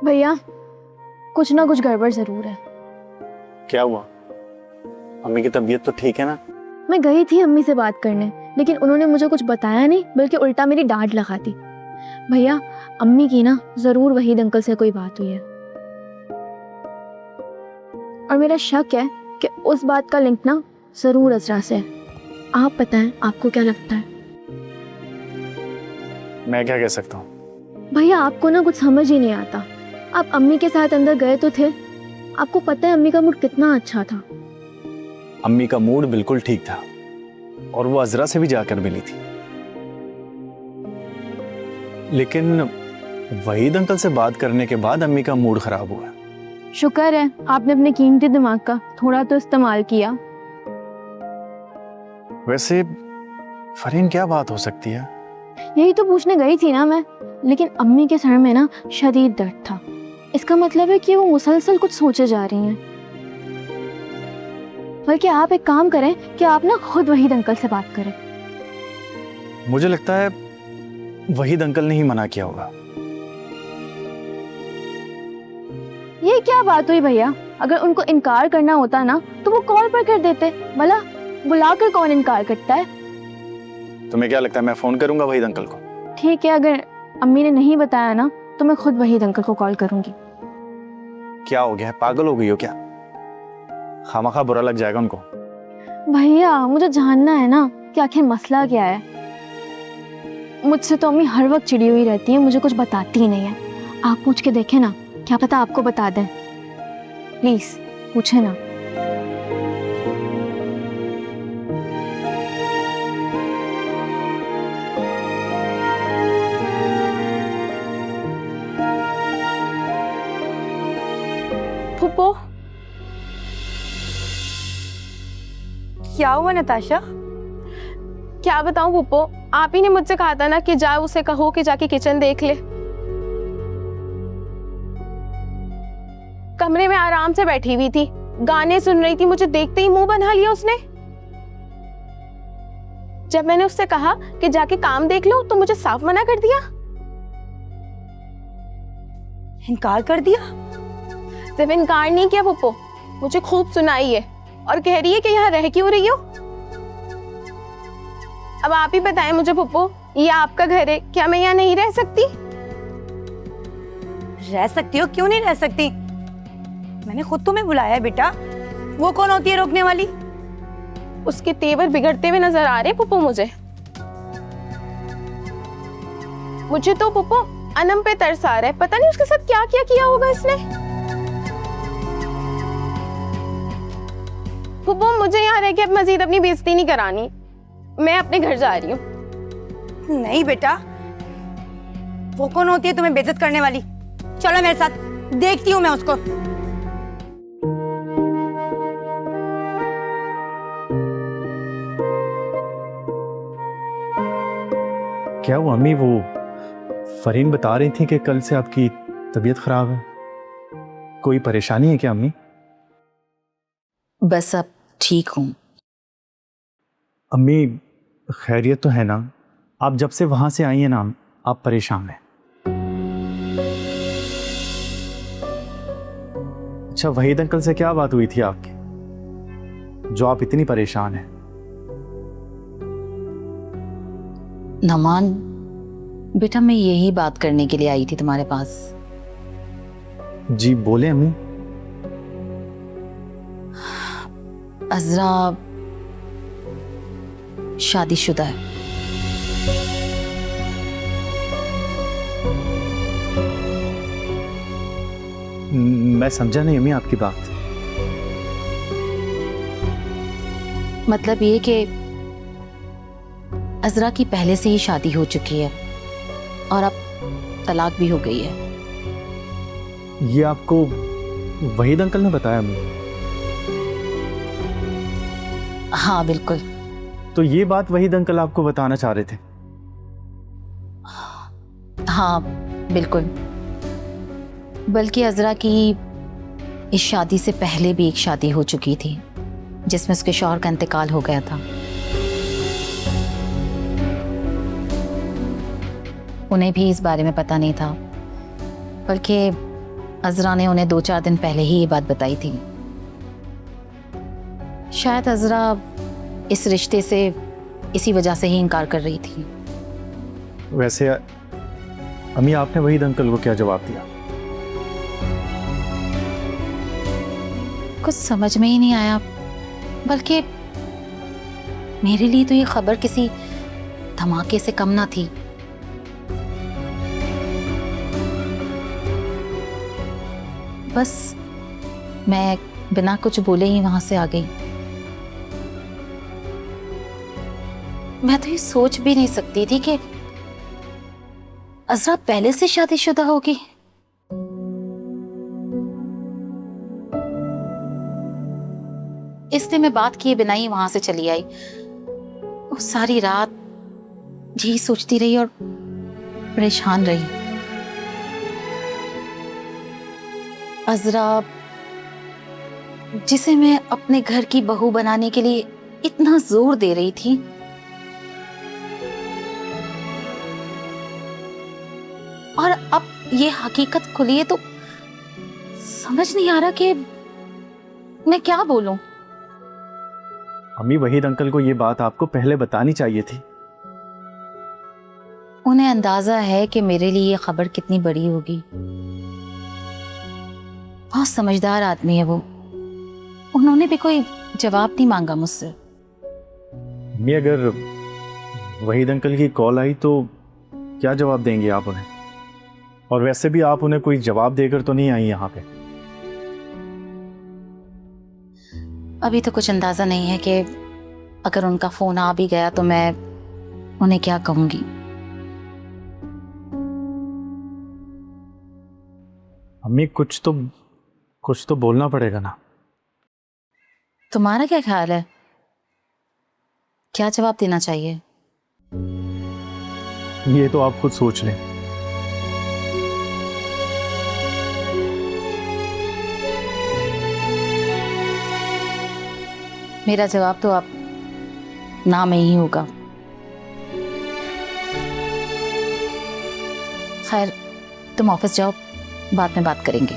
भैया कुछ ना कुछ गड़बड़ जरूर है। क्या हुआ? अम्मी की तबीयत तो ठीक है ना? मैं गई थी अम्मी से बात करने, लेकिन उन्होंने मुझे कुछ बताया नहीं, बल्कि उल्टा मेरी डांट लगा दी। भैया अम्मी की ना जरूर वहीद अंकल से कोई बात हुई है, और मेरा शक है कि उस बात का लिंक ना जरूर अजरा से है। आप बताएं, आपको क्या लगता है? मैं क्या कह सकता हूँ? भैया आपको ना कुछ समझ ही नहीं आता। आप अम्मी के साथ अंदर गए तो थे, आपको पता है अम्मी का मूड कितना अच्छा था। अम्मी का मूड बिल्कुल ठीक था और वो अजरा से भी जाकर मिली थी, लेकिन वहीद अंकल से बात करने के बाद अम्मी का मूड खराब हुआ। शुक्र है आपने अपने कीमती दिमाग का थोड़ा तो इस्तेमाल किया। वैसे फरीन क्या बात हो सकती है? यही तो पूछने गई थी ना मैं, लेकिन अम्मी के सर में ना शदीद दर्द था। इसका मतलब है कि वो मुसलसल कुछ सोचे जा रही हैं। बल्कि आप एक काम करें कि आप ना खुद वहीद अंकल से बात करें। मुझे लगता है वहीद अंकल ने ही मना किया होगा। ये क्या बात हुई भैया? अगर उनको इनकार करना होता ना तो वो कॉल पर कर देते। भला बुलाकर कौन इनकार करता है? तुम्हें क्या लगता है मैं फोन करूंगा वहीद अंकल को? ठीक है, अगर अम्मी ने नहीं बताया ना तो मैं खुद वहीद अंकल को कॉल करूंगी। क्या हो गया है, पागल हो गई हो क्या? खामखा बुरा लग जाएगा उनको। भैया मुझे जानना है ना कि आखिर मसला क्या है। मुझसे तो अम्मी हर वक्त चिड़ी हुई रहती है, मुझे कुछ बताती ही नहीं है। आप पूछ के देखें ना, क्या पता आपको बता दें। प्लीज पूछे ना। फूफो, क्या हुआ नताशा? क्या बताऊं फूफो, आप ही ने मुझसे कहा था ना कि जाओ उसे कहो कि जाके किचन देख ले। कमरे में आराम से बैठी हुई थी, गाने सुन रही थी, मुझे देखते ही मुंह बना लिया उसने। जब मैंने उससे कहा कि जाके काम देख लो तो मुझे साफ मना कर दिया। इनकार कर दिया? सिर्फ इनकार नहीं किया फूफो, मुझे खूब सुनाई है और कह रही है कि यहाँ रह क्यों रही हो। अब आप ही बताएं मुझे फूफो, ये आपका घर है, क्या मैं यहाँ नहीं रह सकती? रह सकती हो, क्यों नहीं रह सकती? मैंने खुद तुम्हें बुलाया है बेटा। वो कौन होती है रोकने वाली? उसके तेवर बिगड़ते हुए नजर आ रहे फूफो मुझे। मुझे तो फूफो अनम पे तरस आ रहा है, पता नहीं उसके साथ क्या क्या किया होगा इसने। फूफो मुझे यहाँ रह के अब मजीद अपनी बेइज्जती नहीं करानी, मैं अपने घर जा रही हूँ। नहीं बेटा, वो कौन होती है तुम्हें बेइज्जत करने वाली? चलो मेरे साथ, देखती हूँ मैं उसको। क्या हुआ अम्मी? वो फरीन बता रही थी कि कल से आपकी तबीयत खराब है, कोई परेशानी है क्या अम्मी? बस अब ठीक हूँ। अम्मी खैरियत तो है ना? आप जब से वहां से आई हैं ना, आप परेशान हैं। अच्छा, वहीद अंकल से क्या बात हुई थी आपकी जो आप इतनी परेशान हैं? नमान बेटा, मैं यही बात करने के लिए आई थी तुम्हारे पास। जी बोले अम्मी। अजरा शादीशुदा है। मैं समझा नहीं अम्मी आपकी बात। मतलब ये कि अजरा की पहले से ही शादी हो चुकी है और अब तलाक भी हो गई है। ये आपको वहीद अंकल ने बताया अम्मी? हाँ बिल्कुल। तो ये बात वहीद अंकल आपको बताना चाह रहे थे? हाँ बिल्कुल, बल्कि अजरा की इस शादी से पहले भी एक शादी हो चुकी थी जिसमें उसके शौहर का इंतकाल हो गया था। उन्हें भी इस बारे में पता नहीं था, बल्कि अजरा ने उन्हें 2-4 दिन पहले ही ये बात बताई थी। शायद अजरा इस रिश्ते से इसी वजह से ही इनकार कर रही थी। वैसे अम्मी, आपने वहीद अंकल को क्या जवाब दिया? कुछ समझ में ही नहीं आया, बल्कि मेरे लिए तो ये खबर किसी धमाके से कम ना थी। बस मैं बिना कुछ बोले ही वहां से आ गई। मैं तो ये सोच भी नहीं सकती थी कि अजरा पहले से शादीशुदा होगी। इसलिए मैं बात किए बिना ही वहां से चली आई। वो सारी रात यही सोचती रही और परेशान रही। अजरा, जिसे मैं अपने घर की बहू बनाने के लिए इतना जोर दे रही थी, और अब ये हकीकत खुली है तो समझ नहीं आ रहा कि मैं क्या बोलूं। अम्मी, वहीद अंकल को ये बात आपको पहले बतानी चाहिए थी। उन्हें अंदाजा है कि मेरे लिए ये खबर कितनी बड़ी होगी। बहुत समझदार आदमी है वो। उन्होंने भी कोई जवाब नहीं मांगा मुझसे। अम्मी, अगर वहीद अंकल की कॉल आई तो क्या जवाब देंगे आप उन्हें? और वैसे भी आप उन्हें कोई जवाब देकर तो नहीं आई यहाँ पे। अभी तो कुछ अंदाजा नहीं है कि अगर उनका फोन आ भी गया तो मैं उन्हें क्या कहूंगी। अम्मी, कुछ तो बोलना पड़ेगा ना। तुम्हारा क्या ख्याल है, क्या जवाब देना चाहिए? ये तो आप खुद सोच लें। मेरा जवाब तो आप ना में ही होगा। खैर, तुम ऑफिस जाओ, बाद में बात करेंगे।